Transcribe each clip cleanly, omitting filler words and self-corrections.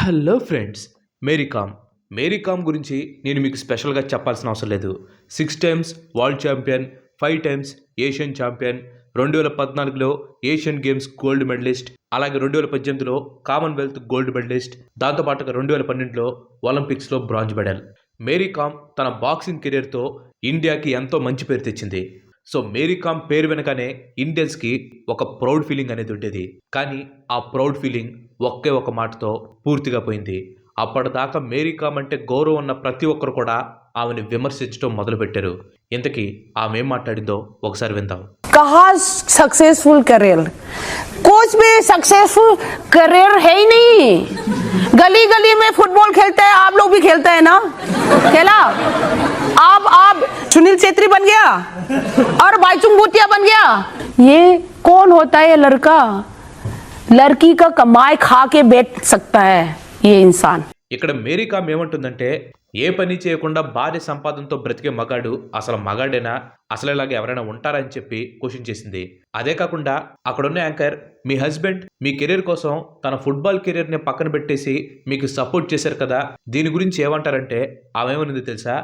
Hello friends, Mary com గురించి నేను మీకు స్పెషల్గా చెప్పాల్సిన అవసరం లేదు. 6 times world champion, 5 times Asian champion, 2014లో ఏషియన్ గేమ్స్ గోల్డ్ మెడలిస్ట్, అలాగే 2018లో కామన్వెల్త్ గోల్డ్ మెడలిస్ట్, దాంతోపాటుగా 2012లో ఒలింపిక్స్లో బ్రాంజ్ మెడల్. మేరీ కామ్ తన బాక్సింగ్ కెరీర్తో ఇండియాకి ఎంతో మంచి పేరు తెచ్చింది. సో మేరీ కామ్ పేరు వెనకనే ఇండియన్స్కి ఒక ప్రౌడ్ ఫీలింగ్ అనేది ఉండేది. కానీ ఆ ప్రౌడ్ ఫీలింగ్ ఒకే ఒక మాటతో పూర్తిగా పోయింది. అప్పటిదాకా మేరీ కామ్ అంటే గౌరవం ఉన్న ప్రతి ఒక్కరు కూడా ఆమెను విమర్శించడం మొదలుపెట్టారు. ఇంతకీ ఆమె ఏం మాట్లాడిందో ఒకసారి విందాం. कहा सक्सेसफुल करियर, कुछ भी सक्सेसफुल करियर है ही नहीं. गली गली में फुटबॉल खेलते हैं, आप लोग भी खेलते हैं ना, खेला. आप सुनील छेत्री बन गया और बाईचुंग भूटिया बन गया. ये कौन होता है? ये लड़का लड़की का कमाई खा के बैठ सकता है ये इंसान. ఇక్కడ మేరీ కామ్ ఏమంటుందంటే, ఏ పని చేయకుండా భార్య సంపాదనతో బ్రతికే మగాడు అసలు మగాడేనా, అసలు ఇలాగ ఎవరైనా ఉంటారా అని చెప్పి క్వశ్చన్ చేసింది. అదే కాకుండా అక్కడున్న యాంకర్, మీ హస్బెండ్ మీ కెరీర్ కోసం తన ఫుట్బాల్ కెరీర్ని పక్కన పెట్టేసి మీకు సపోర్ట్ చేశారు కదా, దీని గురించి ఏమంటారంటే ఆమె ఏమనింది తెలుసా?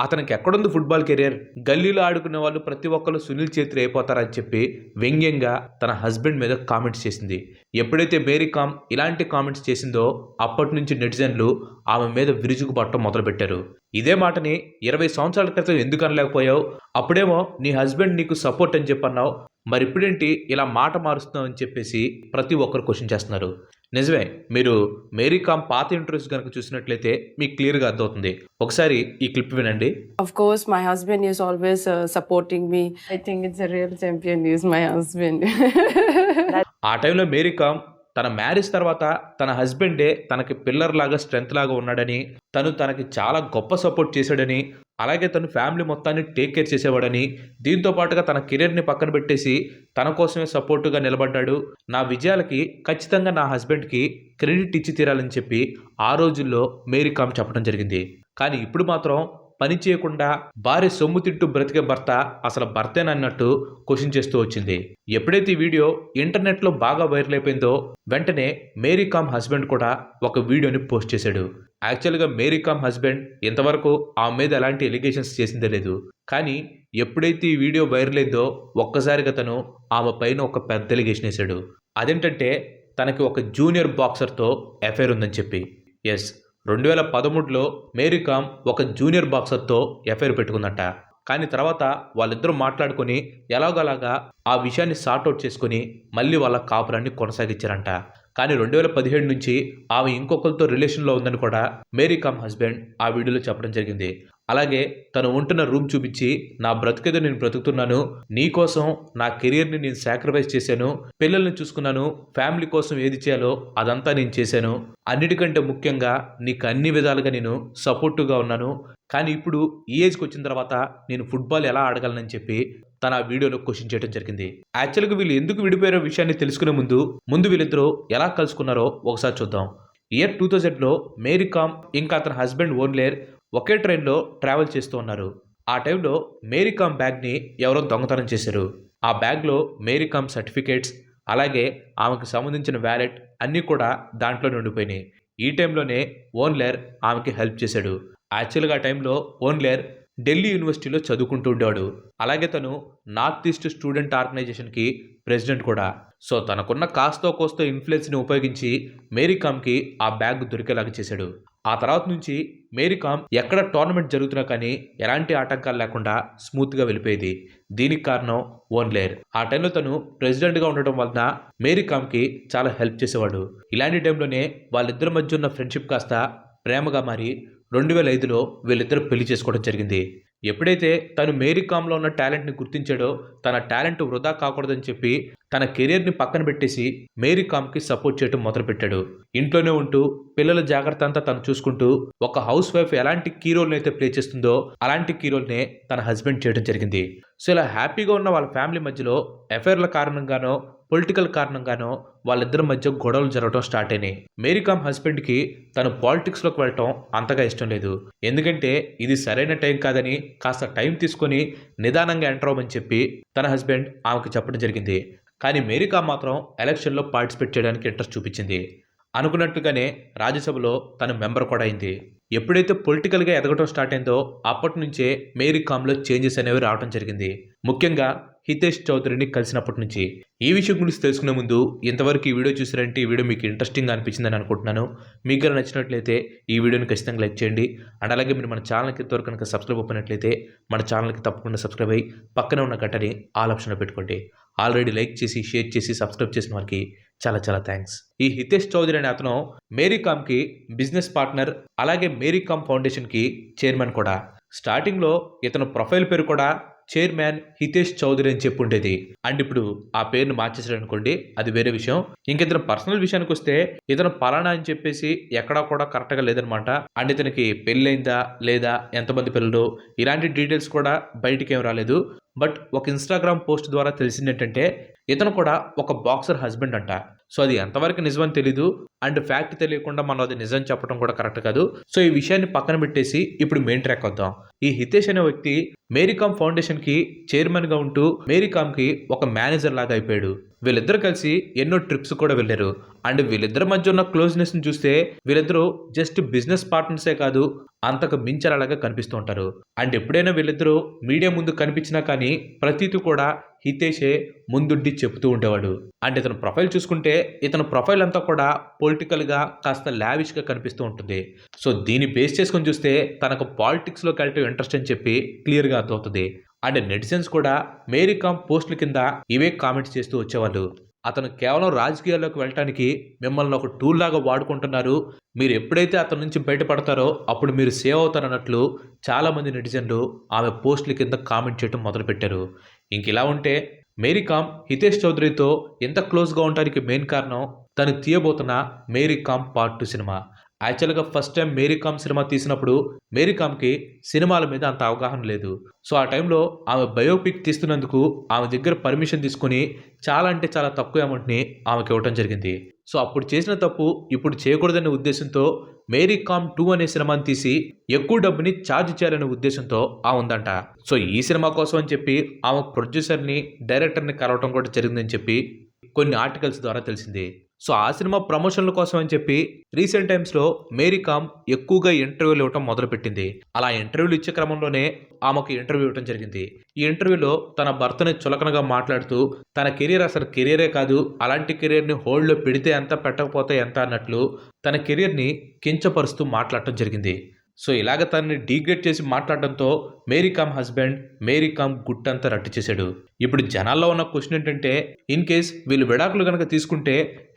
అతనికి ఎక్కడుంది ఫుట్బాల్ కెరీర్, గల్లీలో ఆడుకునే వాళ్ళు ప్రతి ఒక్కరు సునీల్ ఛేత్రి అయిపోతారని చెప్పి వ్యంగ్యంగా తన హస్బెండ్ మీద కామెంట్స్ చేసింది. ఎప్పుడైతే మేరీ కామ్ ఇలాంటి కామెంట్స్ చేసిందో అప్పటి నుంచి నెటిజన్లు ఆమె మీద విరుచుకుపడటం మొదలుపెట్టారు. ఇదే మాటని 20 సంవత్సరాల క్రితం ఎందుకు అనలేకపోయావు, అప్పుడేమో నీ హస్బెండ్ నీకు సపోర్ట్ అని చెప్పన్నావు, మరి ఇప్పుడేంటి ఇలా మాట మారుస్తున్నావు అని చెప్పేసి ప్రతి ఒక్కరు క్వశ్చన్ చేస్తున్నారు. నిజమే, మీరు మేరీ కామ్ పాత ఇంటర్వ్యూస్ కనుక చూసినట్లయితే మీకు క్లియర్గా అర్థమవుతుంది. ఒకసారి ఈ క్లిప్ వినండి. Of course, my husband is always supporting me. I think it's a real champion is my husband. ఆ టైంలో మేరీ కామ్ తన మ్యారేజ్ తర్వాత తన హస్బెండే తనకి పిల్లర్ లాగా స్ట్రెంత్ లాగా ఉన్నాడని, తనకి చాలా గొప్ప సపోర్ట్ చేశాడని, అలాగే తను ఫ్యామిలీ మొత్తాన్ని టేక్ కేర్ చేసేవాడని, దీంతో పాటుగా తన కెరీర్ని పక్కన పెట్టేసి తన కోసమే సపోర్టుగా నిలబడ్డాడు, నా విజయాలకి ఖచ్చితంగా నా హస్బెండ్కి క్రెడిట్ ఇచ్చి తీరాలని చెప్పి ఆ రోజుల్లో మేరీ కామ్ చెప్పడం జరిగింది. కానీ ఇప్పుడు మాత్రం పని చేయకుండా భార్య సొమ్ము తింటూ బ్రతికే భర్త అసలు భర్తేనన్నట్టు క్వశ్చన్ చేస్తూ వచ్చింది. ఎప్పుడైతే ఈ వీడియో ఇంటర్నెట్లో బాగా వైరల్ అయిపోయిందో వెంటనే మేరీ కామ్ హస్బెండ్ కూడా ఒక వీడియోని పోస్ట్ చేశాడు. యాక్చువల్గా మేరీ కామ్ హస్బెండ్ ఇంతవరకు ఆమె మీద ఎలాంటి ఎలిగేషన్స్ చేసిందే లేదు. కానీ ఎప్పుడైతే ఈ వీడియో వైరల్ అయిందో ఒక్కసారిగా తను ఆమె పైన ఒక పెద్ద ఎలిగేషన్ వేశాడు. అదేంటంటే తనకి ఒక జూనియర్ బాక్సర్తో అఫైర్ ఉందని చెప్పి. ఎస్, 2013లో మేరీ కామ్ ఒక జూనియర్ బాక్సర్తో అఫైర్ పెట్టుకుందంట. కానీ తర్వాత వాళ్ళిద్దరూ మాట్లాడుకొని ఎలాగోలాగా ఆ విషయాన్ని సార్ట్అవుట్ చేసుకుని మళ్ళీ వాళ్ళ కాపురాన్ని కొనసాగించారంట. కానీ 2017 నుంచి ఆమె ఇంకొకరితో రిలేషన్లో ఉందని కూడా మేరీ కామ్ హస్బెండ్ ఆ వీడియోలో చెప్పడం జరిగింది. అలాగే తను ఉంటున్న రూమ్ చూపించి, నా బ్రతుకేదో నేను బ్రతుకుతున్నాను, నీ కోసం నా కెరియర్ని నేను సాక్రిఫైస్ చేశాను, పిల్లల్ని చూసుకున్నాను, ఫ్యామిలీ కోసం ఏది చేయాలో అదంతా నేను చేశాను, అన్నిటికంటే ముఖ్యంగా నీకు అన్ని విధాలుగా నేను సపోర్టివ్గా ఉన్నాను, కానీ ఇప్పుడు ఈ ఏజ్కి వచ్చిన తర్వాత నేను ఫుట్బాల్ ఎలా ఆడగలనని చెప్పి తన వీడియోలో క్వశ్చన్ చేయడం జరిగింది. యాక్చువల్గా వీళ్ళు ఎందుకు విడిపోయారో విషయాన్ని తెలుసుకునే ముందు వీళ్ళిద్దరూ ఎలా కలుసుకున్నారో ఒకసారి చూద్దాం. ఇయర్ 2000లో మేరీ కామ్ ఇంకా అతని హస్బెండ్ ఓన్లేర్ ఒకే ట్రైన్లో ట్రావెల్ చేస్తూ ఉన్నారు. ఆ టైంలో మేరీ కామ్ బ్యాగ్ని ఎవరో దొంగతనం చేశారు. ఆ బ్యాగ్లో మేరీ కామ్ సర్టిఫికేట్స్, అలాగే ఆమెకు సంబంధించిన వ్యాలెట్ అన్నీ కూడా దాంట్లో ఉండిపోయినాయి. ఈ టైంలోనే ఓన్లేర్ ఆమెకి హెల్ప్ చేశాడు. యాక్చువల్గా ఆ టైంలో ఓన్లేర్ ఢిల్లీ యూనివర్సిటీలో చదువుకుంటూ ఉండేవాడు. అలాగే తను నార్త్ ఈస్ట్ స్టూడెంట్ ఆర్గనైజేషన్కి ప్రెసిడెంట్ కూడా. సో తనకున్న కాస్తో కోస్తో ఇన్ఫ్లుయెన్స్ని ఉపయోగించి మేరీ కామ్కి ఆ బ్యాగ్ దొరికేలాగా చేశాడు. ఆ తర్వాత నుంచి మేరీ కామ్ ఎక్కడ టోర్నమెంట్ జరుగుతున్నా కానీ ఎలాంటి ఆటంకాలు లేకుండా స్మూత్గా వెళ్ళిపోయేది. దీనికి కారణం ఓన్లేర్. ఆ టైంలో తను ప్రెసిడెంట్గా ఉండటం వలన మేరీ కామ్కి చాలా హెల్ప్ చేసేవాడు. ఇలాంటి టైంలోనే వాళ్ళిద్దరి మధ్య ఉన్న ఫ్రెండ్షిప్ కాస్త ప్రేమగా మారి 2005లో వీళ్ళిద్దరూ పెళ్లి చేసుకోవడం జరిగింది. ఎప్పుడైతే తను మేరీ కామ్లో ఉన్న టాలెంట్ని గుర్తించాడో, తన టాలెంట్ వృధా కాకూడదని చెప్పి తన కెరీర్ని పక్కన పెట్టేసి మేరీ కామ్కి సపోర్ట్ చేయడం మొదలుపెట్టాడు. ఇంట్లోనే ఉంటూ పిల్లల జాగ్రత్త అంతా తను చూసుకుంటూ ఒక హౌస్ వైఫ్ ఎలాంటి కీ రోల్ని అయితే ప్లే చేస్తుందో అలాంటి కీ రోల్నే తన హస్బెండ్ చేయడం జరిగింది. సో ఇలా హ్యాపీగా ఉన్న వాళ్ళ ఫ్యామిలీ మధ్యలో అఫైర్ల కారణంగానో పొలిటికల్ కారణంగానో వాళ్ళిద్దరి మధ్య గొడవలు జరగడం స్టార్ట్ అయినాయి. మేరీ కామ్ హస్బెండ్కి తను పాలిటిక్స్లోకి వెళ్ళటం అంతగా ఇష్టం లేదు. ఎందుకంటే ఇది సరైన టైం కాదని కాస్త టైం తీసుకొని నిదానంగా ఎంటర్ అవ్వమని చెప్పి తన హస్బెండ్ ఆమెకు చెప్పడం జరిగింది. కానీ మేరీ కామ్ మాత్రం ఎలక్షన్లో పార్టిసిపేట్ చేయడానికి ఇంట్రెస్ట్ చూపించింది. అనుకున్నట్టుగానే రాజ్యసభలో తన మెంబర్ కూడా అయింది. ఎప్పుడైతే పొలిటికల్గా ఎదగటం స్టార్ట్ అయిందో అప్పటి నుంచే మేరీ కామ్లో చేంజెస్ అనేవి రావడం జరిగింది. ముఖ్యంగా హితేష్ చౌదరిని కలిసినప్పటి నుంచి. ఈ విషయం గురించి తెలుసుకునే ముందు ఇంతవరకు ఈ వీడియో చూసారంటే ఈ వీడియో మీకు ఇంట్రెస్టింగ్గా అనిపించిందని అనుకుంటున్నాను. మీకు కనుక నచ్చినట్లయితే ఈ వీడియోని ఖచ్చితంగా లైక్ చేయండి. అండ్ అలాగే మీరు మన ఛానల్కి ఇంతవరకు కనుక సబ్స్క్రైబ్ అయినట్లయితే మన ఛానల్కి తప్పకుండా సబ్స్క్రైబ్ అయ్యి పక్కనే ఉన్న గంటని ఆల్ ఆప్షన్లో పెట్టుకోండి. ఆల్రెడీ లైక్ చేసి షేర్ చేసి సబ్స్క్రైబ్ చేసిన వారికి చాలా చాలా థ్యాంక్స్. ఈ హితేష్ చౌదరి అనే అతను మేరీ కామ్కి బిజినెస్ పార్ట్నర్, అలాగే మేరీ కామ్ ఫౌండేషన్కి చైర్మన్ కూడా. స్టార్టింగ్లో ఇతను ప్రొఫైల్ పేరు కూడా చైర్మన్ హితేష్ చౌదరి అని చెప్పి ఉండేది. అండ్ ఇప్పుడు ఆ పేరును మార్చేసాడు అనుకోండి, అది వేరే విషయం. ఇంకితను పర్సనల్ విషయానికి వస్తే ఇతను పలానా అని చెప్పేసి ఎక్కడా కూడా కరెక్ట్గా లేదనమాట. అండ్ ఇతనికి పెళ్ళైందా లేదా, ఎంతమంది పిల్లలు, ఇలాంటి డీటెయిల్స్ కూడా బయటికి ఏం రాలేదు. బట్ ఒక ఇన్స్టాగ్రామ్ పోస్ట్ ద్వారా తెలిసింది ఏంటంటే ఇతను కూడా ఒక బాక్సర్ హస్బెండ్ అంట. సో అది ఎంతవరకు నిజమని తెలీదు. అండ్ ఫ్యాక్ట్ తెలియకుండా మనం అది నిజం చెప్పడం కూడా కరెక్ట్ కాదు. సో ఈ విషయాన్ని పక్కన పెట్టేసి ఇప్పుడు మెయిన్ ట్రాక్ వద్దాం. ఈ హితేష్ అనే వ్యక్తి మేరీ కామ్ ఫౌండేషన్కి చైర్మన్గా ఉంటూ మేరీ కామ్కి ఒక మేనేజర్ లాగా అయిపోయాడు. వీళ్ళిద్దరు కలిసి ఎన్నో ట్రిప్స్ కూడా వెళ్ళారు. అండ్ వీళ్ళిద్దరి మధ్య ఉన్న క్లోజ్నెస్ని చూస్తే వీళ్ళిద్దరూ జస్ట్ బిజినెస్ పార్ట్నర్సే కాదు, అంతకు మించలాగా కనిపిస్తూ ఉంటారు. అండ్ ఎప్పుడైనా వీళ్ళిద్దరూ మీడియా ముందు కనిపించినా కానీ ప్రతిదీ కూడా హితేషే ముందుండి చెబుతూ ఉండేవాడు. అండ్ ఇతను ప్రొఫైల్ చూసుకుంటే ఇతను ప్రొఫైల్ అంతా కూడా పొలిటికల్గా కాస్త లావిష్గా కనిపిస్తూ ఉంటుంది. సో దీన్ని బేస్ చేసుకొని చూస్తే తనకు పాలిటిక్స్లోకి వెళ్ళటం ఇంట్రెస్ట్ అని చెప్పి క్లియర్గా అర్థమవుతుంది. అండ్ నెటిజన్స్ కూడా మేరీ కామ్ పోస్టుల కింద ఇవే కామెంట్స్ చేస్తూ వచ్చేవాళ్ళు. అతను కేవలం రాజకీయాల్లోకి వెళ్ళటానికి మిమ్మల్ని ఒక టూల్ లాగా వాడుకుంటున్నారు, మీరు ఎప్పుడైతే అతని నుంచి బయటపడతారో అప్పుడు మీరు సేవ్ అవుతారన్నట్లు చాలామంది నెటిజన్లు ఆమె పోస్టుల కింద కామెంట్ చేయడం మొదలుపెట్టారు. ఇంక ఇలా ఉంటే మేరీ కామ్ హితేష్ చౌదరితో ఎంత క్లోజ్గా ఉండడానికి మెయిన్ కారణం తను తీయబోతున్న మేరీ కామ్ పార్ట్ 2 సినిమా. యాక్చువల్గా ఫస్ట్ టైం మేరీ కామ్ సినిమా తీసినప్పుడు మేరీ కామ్కి సినిమాల మీద అంత అవగాహన లేదు. సో ఆ టైంలో ఆమె బయోపిక్ తీస్తున్నందుకు ఆమె దగ్గర పర్మిషన్ తీసుకుని చాలా అంటే చాలా తక్కువ అమౌంట్ని ఆమెకి ఇవ్వడం జరిగింది. సో అప్పుడు చేసిన తప్పు ఇప్పుడు చేయకూడదనే ఉద్దేశంతో మేరీ కామ్ 2 అనే సినిమాని తీసి ఎక్కువ డబ్బుని ఛార్జ్ చేయాలనే ఉద్దేశంతో ఆమె ఉందంట. సో ఈ సినిమా కోసం అని చెప్పి ఆమె ప్రొడ్యూసర్ని డైరెక్టర్ని కలవటం కూడా జరిగిందని చెప్పి కొన్ని ఆర్టికల్స్ ద్వారా తెలిసింది. సో ఆ సినిమా ప్రమోషన్ల కోసం అని చెప్పి రీసెంట్ టైమ్స్లో మేరీ కామ్ ఎక్కువగా ఇంటర్వ్యూలు ఇవ్వటం మొదలుపెట్టింది. అలా ఇంటర్వ్యూలు ఇచ్చే క్రమంలోనే ఆమెకు ఇంటర్వ్యూ ఇవ్వటం జరిగింది. ఈ ఇంటర్వ్యూలో తన భర్తని చులకనగా మాట్లాడుతూ తన కెరీర్ అసలు కెరీరే కాదు, అలాంటి కెరీర్ని హోల్డ్లో పెడితే ఎంత పెట్టకపోతే ఎంత అన్నట్లు తన కెరీర్ని కించపరుస్తూ మాట్లాడటం జరిగింది. సో ఇలాగ తనని డీగ్రేడ్ చేసి మాట్లాడడంతో మేరీ కామ్ హస్బెండ్ మేరీ కామ్ గుట్టంతా రట్టు చేశాడు. ఇప్పుడు జనాల్లో ఉన్న క్వశ్చన్ ఏంటంటే ఇన్ కేస్ వీళ్ళు విడాకులు కనుక తీసుకుంటే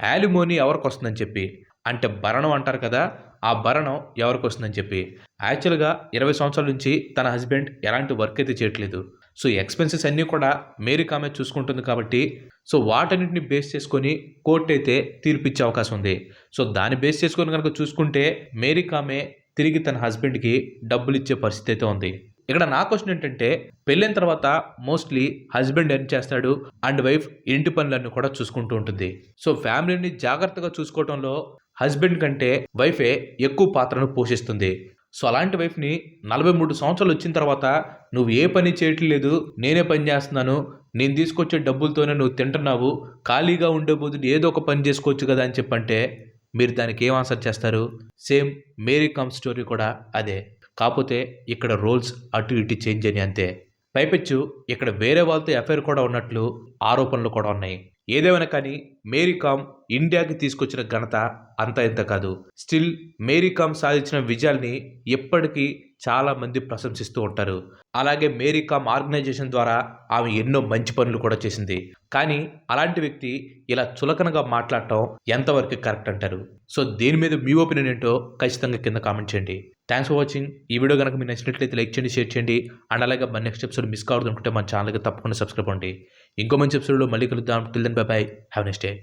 యాలిమోనీ ఎవరికి వస్తుందని చెప్పి, అంటే భరణం అంటారు కదా, ఆ భరణం ఎవరికి వస్తుందని చెప్పి. యాక్చువల్గా 20 సంవత్సరాల నుంచి తన హస్బెండ్ ఎలాంటి వర్క్ అయితే చేయట్లేదు. సో ఎక్స్పెన్సెస్ అన్నీ కూడా మేరీ కామే చూసుకుంటుంది కాబట్టి సో వాటన్నిటిని బేస్ చేసుకొని కోర్టు అయితే తీర్పిచ్చే అవకాశం ఉంది. సో దాన్ని బేస్ చేసుకొని కనుక చూసుకుంటే మేరీ కామే తిరిగి తన హస్బెండ్కి డబ్బులు ఇచ్చే పరిస్థితి అయితే ఉంది. ఇక్కడ నా క్వశ్చన్ ఏంటంటే పెళ్ళైన తర్వాత మోస్ట్లీ హస్బెండ్ ఎర్న్ చేస్తాడు అండ్ వైఫ్ ఇంటి పనులన్నీ కూడా చూసుకుంటూ ఉంటుంది. సో ఫ్యామిలీని జాగ్రత్తగా చూసుకోవడంలో హస్బెండ్ కంటే వైఫే ఎక్కువ పాత్రను పోషిస్తుంది. సో అలాంటి వైఫ్ని 43 సంవత్సరాలు వచ్చిన తర్వాత నువ్వు ఏ పని చేయట్లేదు, నేనే పని చేస్తున్నాను, నేను తీసుకొచ్చే డబ్బులతోనే నువ్వు తింటున్నావు, ఖాళీగా ఉండే బదులు ఏదో ఒక పని చేసుకోవచ్చు కదా అని చెప్పంటే మీరు దానికి ఏం ఆన్సర్ చేస్తారు? సేమ్ మేరీ కామ్ స్టోరీ కూడా అదే, కాకపోతే ఇక్కడ రోల్స్ అటు ఇటు చేంజ్ అని అంతే. పైపెచ్చు ఇక్కడ వేరే వాళ్ళతో అఫైర్ కూడా ఉన్నట్లు ఆరోపణలు కూడా ఉన్నాయి. ఏదేమైనా కానీ మేరీ కామ్ ఇండియాకి తీసుకొచ్చిన ఘనత అంతా ఇంత కాదు. స్టిల్ మేరీ కామ్ సాధించిన విజయాల్ని ఎప్పటికీ చాలా మంది ప్రశంసిస్తూ ఉంటారు. అలాగే మేరీ కామ్ ఆర్గనైజేషన్ ద్వారా ఆమె ఎన్నో మంచి పనులు కూడా చేసింది. కానీ అలాంటి వ్యక్తి ఇలా చులకనగా మాట్లాడటం ఎంతవరకు కరెక్ట్ అంటారు? సో దీని మీద మీ ఒపీనియన్ ఏంటో ఖచ్చితంగా కింద కామెంట్ చేయండి. Thanks for watching. ఈ వీడియో కనుక మీకు నచ్చినట్లయితే లైక్ చేయండి, షేర్ చేయండి. అండ్ అలాగే మన నెక్స్ట్ ఎపిసోడ్ మిస్ కావద్దు అనుకుంటే మన ఛానల్కి తప్పకుండా సబ్స్క్రైబ్ అవ్వండి. ఇంకో మంచి ఎపిసోడ్లో మళ్ళీ కలుద్దాం. Till then bye bye, have next day.